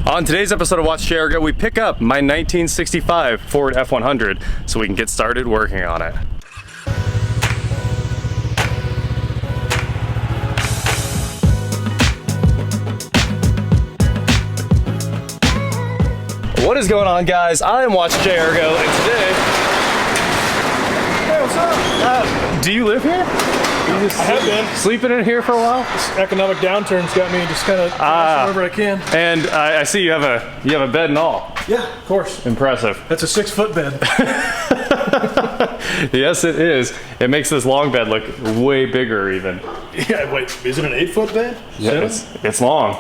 On today's episode of Watch JR Go, we pick up my 1965 Ford F-100 so we can get started working on it. What is going on, guys? I am Watch JR Go, and today... Hey, what's up? Do you live here? You just I have been. Sleeping in here for a while? This economic downturn's got me just kind of wherever I can. And I see you have a bed and all. Yeah, of course. Impressive. That's a 6-foot bed. Yes, it is. It makes this long bed look way bigger even. Yeah, wait, is it an 8-foot bed? Yeah, it's long.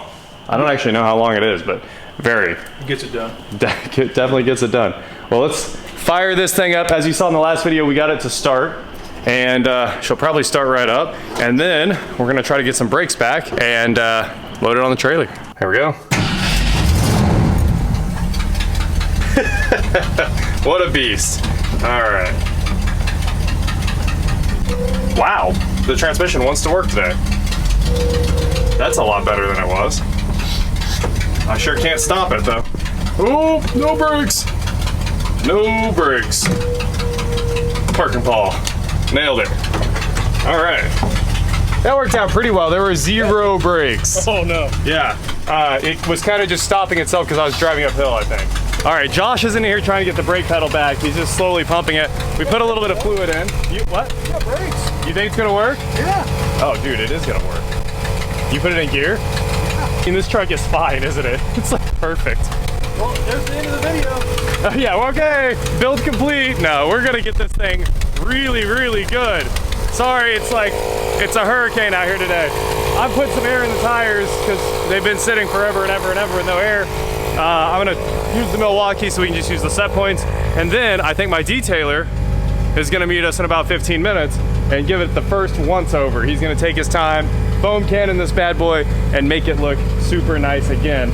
I don't actually know how long it is, but very. It gets it done. Definitely gets it done. Well, let's fire this thing up. As you saw in the last video, we got it to start. And she'll probably start right up. And then we're gonna try to get some brakes back and load it on the trailer. There we go. What a beast. All right. Wow, the transmission wants to work today. That's a lot better than it was. I sure can't stop it though. Oh, no brakes. No brakes. Park and Paul. Nailed it. All right. That worked out pretty well. There were 0 brakes. Oh no. Yeah. It was kind of just stopping itself because I was driving uphill, I think. All right, Josh is in here trying to get the brake pedal back. He's just slowly pumping it. We put a little bit of fluid in. What? Yeah, brakes. You think it's gonna work? Yeah. Oh, dude, it is gonna work. You put it in gear? Yeah. I mean, this truck is fine, isn't it? It's like perfect. Well, there's the end of the video. Yeah, okay. Build complete. No, we're gonna get this thing really, really good. Sorry, it's a hurricane out here today. I put some air in the tires because they've been sitting forever and ever and ever with no air. I'm gonna use the Milwaukee so we can just use the set points. And then I think my detailer is gonna meet us in about 15 minutes and give it the first once over. He's gonna take his time, foam cannon this bad boy, and make it look super nice again.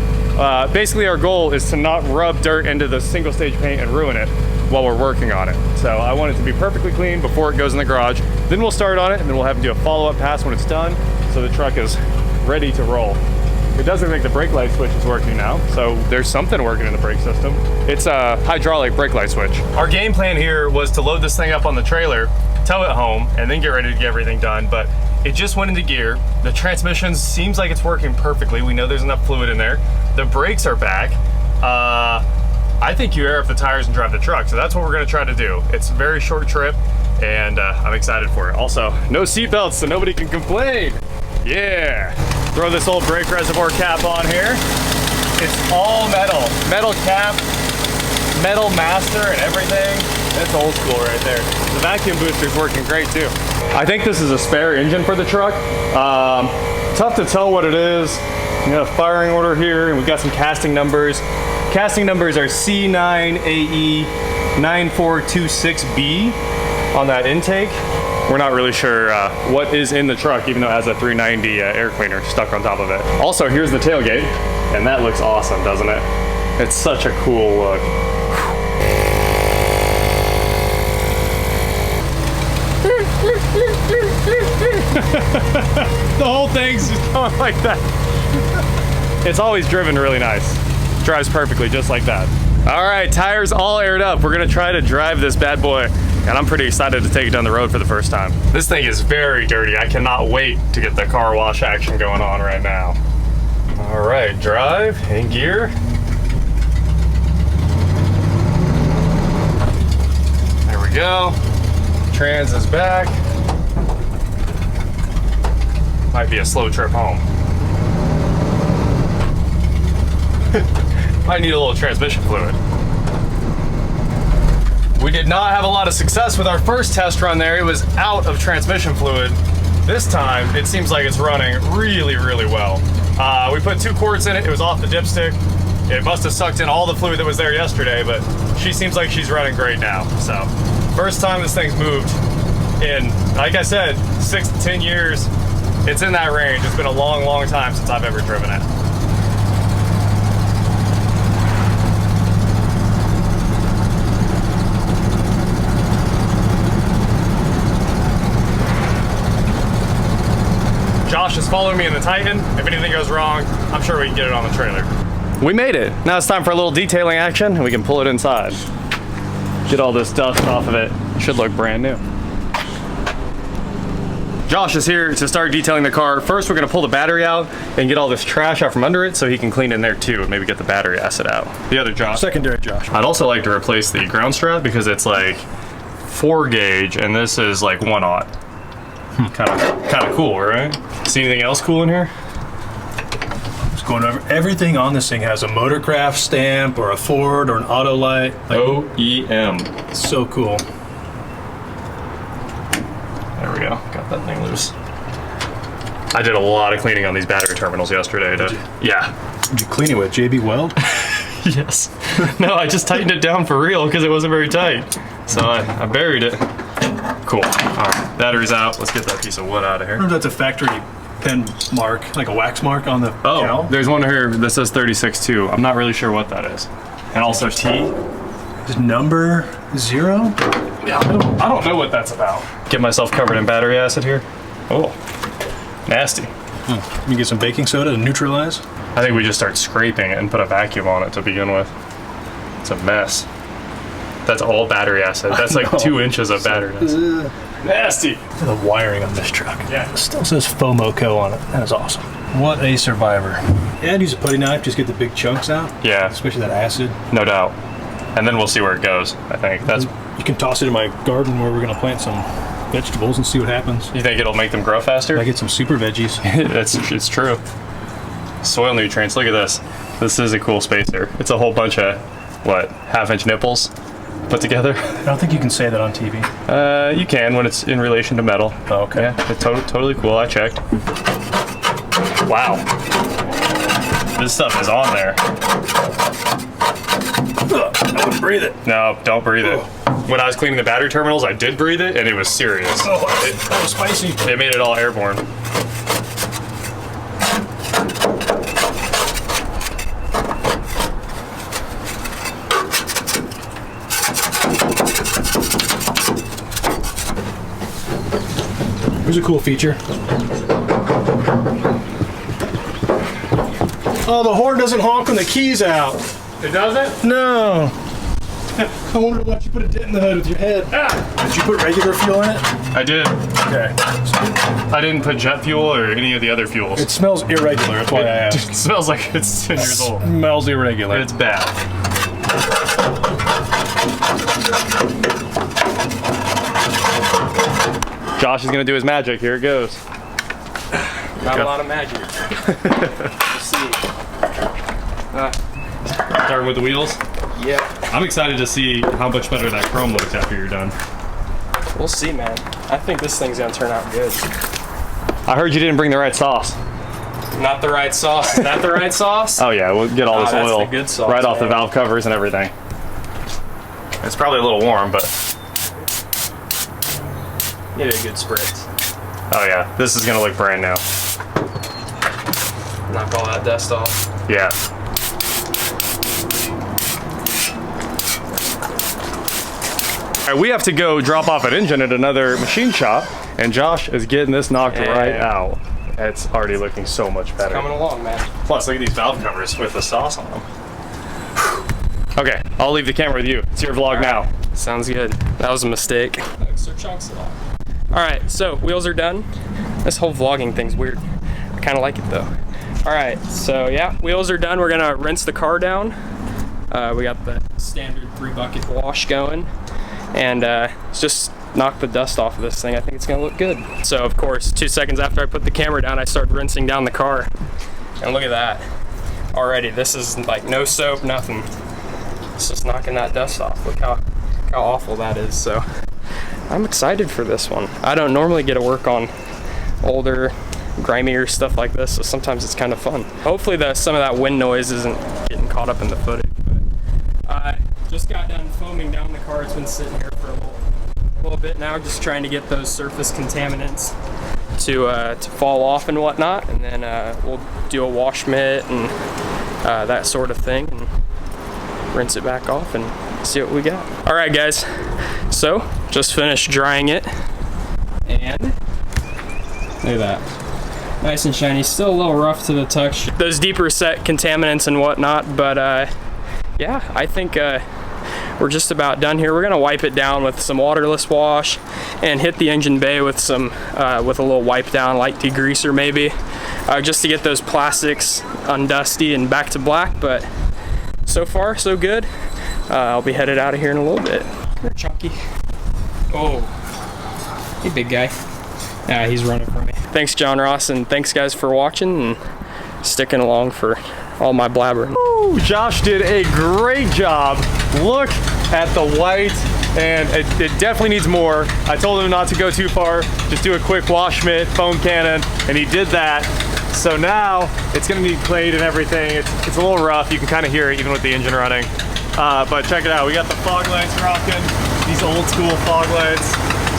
Basically our goal is to not rub dirt into the single stage paint and ruin it while we're working on it. So I want it to be perfectly clean before it goes in the garage. Then we'll start on it and then we'll have to do a follow-up pass when it's done so the truck is ready to roll. It does look like the brake light switch is working now, so there's something working in the brake system. It's a hydraulic brake light switch. Our game plan here was to load this thing up on the trailer, tow it home, and then get ready to get everything done, but it just went into gear. The transmission seems like it's working perfectly. We know there's enough fluid in there. The brakes are back. I think you air up the tires and drive the truck, so that's what we're gonna try to do. It's a very short trip, and I'm excited for it. Also, no seatbelts, so nobody can complain. Yeah. Throw this old brake reservoir cap on here. It's all metal. Metal cap, metal master and everything. That's old school right there. The vacuum booster's working great too. I think this is a spare engine for the truck. Tough to tell what it is. We got a firing order here, and we've got some casting numbers. Casting numbers are C9AE9426B on that intake. We're not really sure what is in the truck, even though it has a 390 air cleaner stuck on top of it. Also, here's the tailgate, and that looks awesome, doesn't it? It's such a cool look. The whole thing's just going like that. It's always driven really nice. Drives perfectly just like that. All right, tires all aired up. We're gonna try to drive this bad boy, and I'm pretty excited to take it down the road for the first time. This thing is very dirty. I cannot wait to get the car wash action going on right now. All right, drive in gear. There we go. Trans is back. Might be a slow trip home. Might need a little transmission fluid. We did not have a lot of success with our first test run there. It was out of transmission fluid. This time, it seems like it's running really, really well. We put 2 quarts in it. It was off the dipstick. It must have sucked in all the fluid that was there yesterday, but she seems like she's running great now. So, first time this thing's moved in, like I said, 6 to 10 years. It's in that range. It's been a long, long time since I've ever driven it. Josh is following me in the Titan. If anything goes wrong, I'm sure we can get it on the trailer. We made it. Now it's time for a little detailing action and we can pull it inside. Get all this dust off of it. It should look brand new. Josh is here to start detailing the car. First, we're gonna pull the battery out and get all this trash out from under it so he can clean in there too and maybe get the battery acid out. The other Josh. Secondary Josh. I'd also like to replace the ground strap because it's like 4 gauge and this is like 1/0. Kind of cool, right? See anything else cool in here? Just going over everything on this thing has a Motorcraft stamp or a Ford or an Autolite. Like, OEM. it's so cool. There we go. Got that thing loose. I did a lot of cleaning on these battery terminals yesterday. Yeah. Did you clean it with JB Weld? Yes. No, I just tightened it down for real because it wasn't very tight. So I buried it. Cool. All right, battery's out. Let's get that piece of wood out of I here. wonder if that's a factory pen mark, like a wax mark on the cowl. There's one here that says 36 too. I'm not really sure what that is. And also T. Is number 0? Yeah, I don't know what that's about. Get myself covered in battery acid here. Oh, nasty. You get some baking soda to neutralize? I think we just start scraping it and put a vacuum on it to begin with. It's a mess. That's all battery acid. That's like 2 inches of battery acid. Nasty. The wiring on this truck. Yeah. It still says FOMO-CO on it. That is awesome. What a survivor. Yeah, I'd use a putty knife, just get the big chunks out. Yeah, Especially that acid. no doubt. And then we'll see where it goes. I think that's. You can toss it in my garden where we're gonna plant some vegetables and see what happens. You think it'll make them grow faster? I get some super veggies. It's true. Soil nutrients. Look at this. This is a cool spacer. It's a whole bunch of what, 1/2-inch nipples put together. I don't think you can say that on TV. You can when it's in relation to metal. Oh, okay. Yeah, it's totally cool. I checked. Wow. This stuff is on there. I wouldn't breathe it. No, don't breathe it. When I was cleaning the battery terminals, I did breathe it, and it was serious. Oh, that was spicy. It made it all airborne. Here's a cool feature. Oh, the horn doesn't honk when the key's out. It doesn't? No. I wonder why you put a dent in the hood with your head. Ah. Did you put regular fuel in it? I did. Okay. I didn't put jet fuel or any of the other fuels. It smells irregular, that's why I asked. It smells like it's 10 years old. Smells irregular. It's bad. Josh is gonna do his magic. Here it goes. Not a lot of magic. Let's see. Starting with the wheels. Yeah, I'm excited to see how much better that chrome looks after you're done. we'll see, man. I think this thing's gonna turn out good. I heard you didn't bring the right sauce. Not the right sauce. Is that the right sauce? Oh yeah, we'll get all this that's oil the good sauce, right off the man. valve covers and everything. It's probably a little warm, but Give it a good spritz. oh yeah, this is gonna look brand new. Knock all that dust off. Yeah. All right, we have to go drop off an engine at another machine shop, and Josh is getting this knocked right out. It's already looking so much better. Coming along, man. Plus, look at these valve covers with the sauce on them. Okay, I'll leave the camera with you. It's your vlog now. Sounds good. That was a mistake. Extra chunks it off. All right, so wheels are done. This whole vlogging thing's weird. I kind of like it though. All right, so yeah, wheels are done. We're gonna rinse the car down. We got the standard 3-bucket wash going, and just knock the dust off of this thing. I think it's gonna look good. So of course, 2 seconds after I put the camera down, I started rinsing down the car, and look at that. Already, this is like no soap, nothing. It's just knocking that dust off. Look how awful that is. So I'm excited for this one. I don't normally get to work on older, grimier stuff like this, so sometimes it's kind of fun. Hopefully some of that wind noise isn't getting caught up in the footage. But I just got done foaming down the car. It's been sitting here for a little bit now, just trying to get those surface contaminants to fall off and whatnot, and then we'll do a wash mitt and that sort of thing, and rinse it back off and see what we got. All right, guys. So just finished drying it, and look at that. Nice and shiny. Still a little rough to the touch. Those deeper set contaminants and whatnot, but yeah, I think we're just about done here. We're gonna wipe it down with some waterless wash and hit the engine bay with some with a little wipe down, light degreaser maybe, just to get those plastics undusty and back to black. But so far so good. I'll be headed out of here in a little bit. Come here, Chunky. Oh, hey big guy. Yeah, he's running from me. Thanks, John Ross, and thanks guys for watching and sticking along for all my blabbering. Ooh, Josh did a great job. Look at the white, and it definitely needs more. I told him not to go too far, just do a quick wash mitt, foam cannon, and he did that. So now it's gonna need clayed and everything. It's a little rough. You can kind of hear it even with the engine running. But check it out. We got the fog lights rocking. These old school fog lights,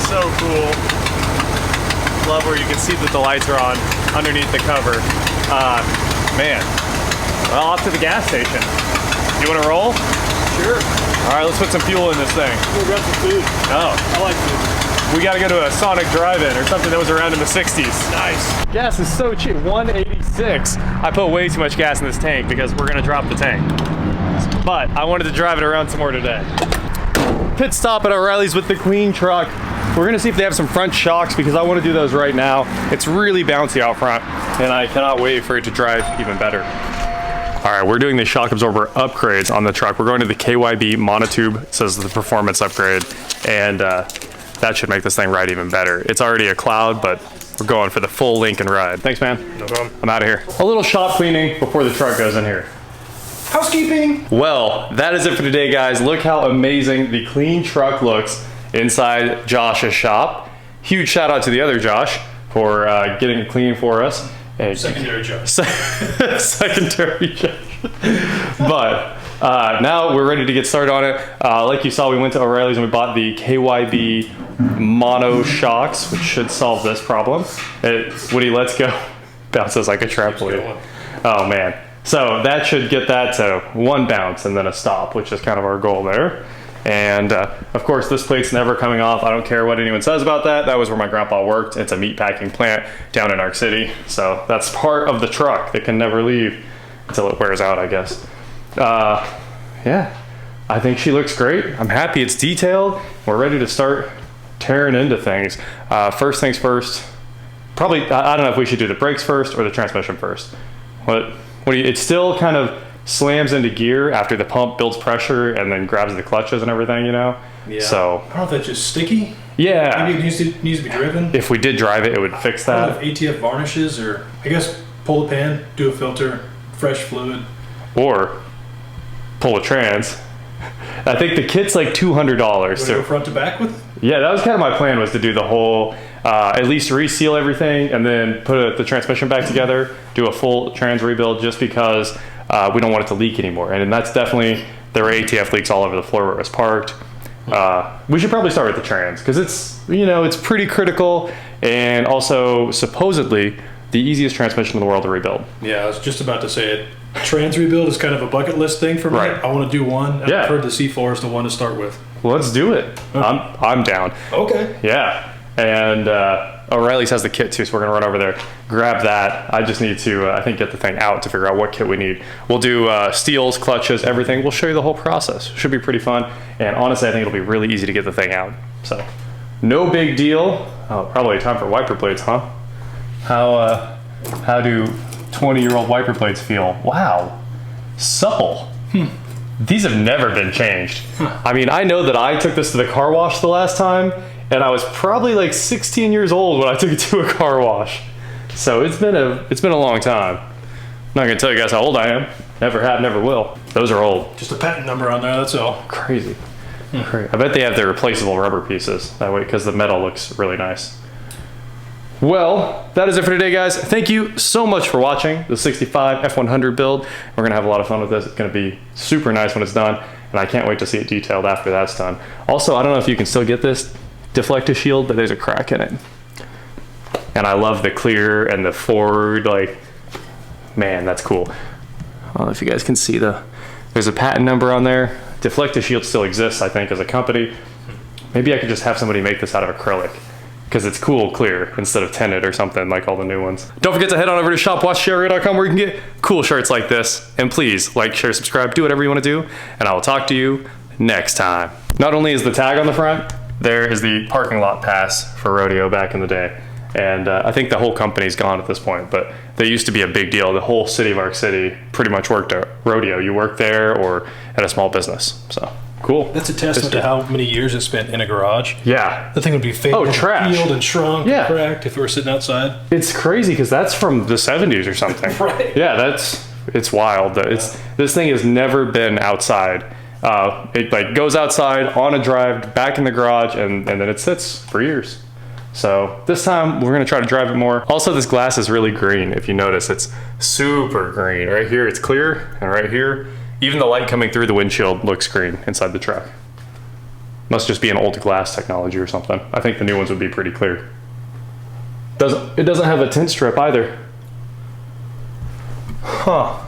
so cool. Love where you can see that the lights are on underneath the cover. Man, well, off to the gas station. You want to roll? Sure. All right, let's put some fuel in this thing. We'll grab some food. Oh, I like food. we got to go to a Sonic drive-in or something that was around in the 60s. Nice. Gas is so cheap, 186. I put way too much gas in this tank because we're gonna drop the tank. But I wanted to drive it around some more today. Pit stop at O'Reilly's with the Queen truck. We're gonna see if they have some front shocks because I want to do those right now. It's really bouncy out front and I cannot wait for it to drive even better. All right, we're doing the shock absorber upgrades on the truck. We're going to the KYB Monotube, it says the performance upgrade, and that should make this thing ride even better. It's already a cloud, but we're going for the full Lincoln ride. Thanks, man. No problem. I'm out of here. A little shop cleaning before the truck goes in here. Housekeeping. Well, that is it for today, guys. Look how amazing the clean truck looks inside Josh's shop. Huge shout out to the other Josh for getting it clean for us. And Secondary Josh. Secondary Josh. But now we're ready to get started on it. Like you saw, we went to O'Reilly's and we bought the KYB Mono shocks, which should solve this problem. Woody, let's go. Bounces like a trampoline. Oh man. So that should get that to one bounce and then a stop, which is kind of our goal there. And of course, this plate's never coming off. I don't care what anyone says about that. That was where my grandpa worked. It's a meat packing plant down in Arc City. So that's part of the truck that can never leave until it wears out, I guess. Yeah, I think she looks great. I'm happy it's detailed. We're ready to start tearing into things. First things first, probably, I don't know if we should do the brakes first or the transmission first. What do you, it still kind of slams into gear after the pump builds pressure and then grabs the clutches and everything, you know? Yeah. So I don't know if that's just sticky. Yeah. Maybe it needs to be driven. If we did drive it, it would fix I that. don't know if ATF varnishes or, I guess, pull the pan, do a filter, fresh fluid. Or pull a trans. I think the kit's like $200. So go front to back with? Yeah, that was kind of my plan, was to do the whole, at least reseal everything and then put the transmission back together, do a full trans rebuild just because we don't want it to leak anymore. And that's definitely, there were ATF leaks all over the floor where it was parked. We should probably start with the trans because it's, you know, it's pretty critical and also supposedly the easiest transmission in the world to rebuild. Yeah, I was just about to say it. Trans rebuild is kind of a bucket list thing for me. Right. I want to do one. Yeah. I've heard the C4 is the one to start with. Well, let's do it. Okay. I'm down. Okay. Yeah. And O'Reilly's has the kit too, so we're gonna run over there, grab that. I just need to, I think, get the thing out to figure out what kit we need. We'll do steels, clutches, everything. We'll show you the whole process. Should be pretty fun. And honestly, I think it'll be really easy to get the thing out. So, no big deal. Oh, probably time for wiper blades, huh? How do 20-year-old wiper blades feel? Wow, supple. These have never been changed. I mean, I know that I took this to the car wash the last time, and I was probably like 16 years old when I took it to a car wash. So it's been a long time. I'm not gonna tell you guys how old I am. Never have, never will. Those are old. Just a patent number on there, that's all. Crazy. Crazy. I bet they have the replaceable rubber pieces that way because the metal looks really nice. Well, that is it for today, guys. Thank you so much for watching the 65 F-100 build. We're gonna have a lot of fun with this. It's gonna be super nice when it's done, and I can't wait to see it detailed after that's done. Also, I don't know if you can still get this deflector shield, but there's a crack in it. And I love the clear and the forward, like, man, that's cool. I don't know if you guys can see there's a patent number on there. Deflector shield still exists, I think, as a company. Maybe I could just have somebody make this out of acrylic because it's cool clear instead of tinted or something like all the new ones. Don't forget to head on over to shopwatchshare.com where you can get cool shirts like this. And please like, share, subscribe, do whatever you want to do, and I will talk to you next time. Not only is the tag on the front, there is the parking lot pass for rodeo back in the day. And I think the whole company's gone at this point, but they used to be a big deal. The whole city of Arc City pretty much worked at rodeo. You worked there or at a small business. So cool. That's a testament to how many years it spent in a garage. Yeah. The thing would be faded, trash. peeled and shrunk, Yeah. and cracked if it were sitting outside. It's crazy because that's from the 70s or something. Right. Yeah, it's wild. This thing has never been outside. It like goes outside on a drive, back in the garage, and then it sits for years. So this time we're gonna try to drive it more. Also, this glass is really green. If you notice, it's super green. Right here it's clear, and right here, even the light coming through the windshield looks green inside the truck. Must just be an old glass technology or something. I think the new ones would be pretty clear. It doesn't have a tint strip either. Huh.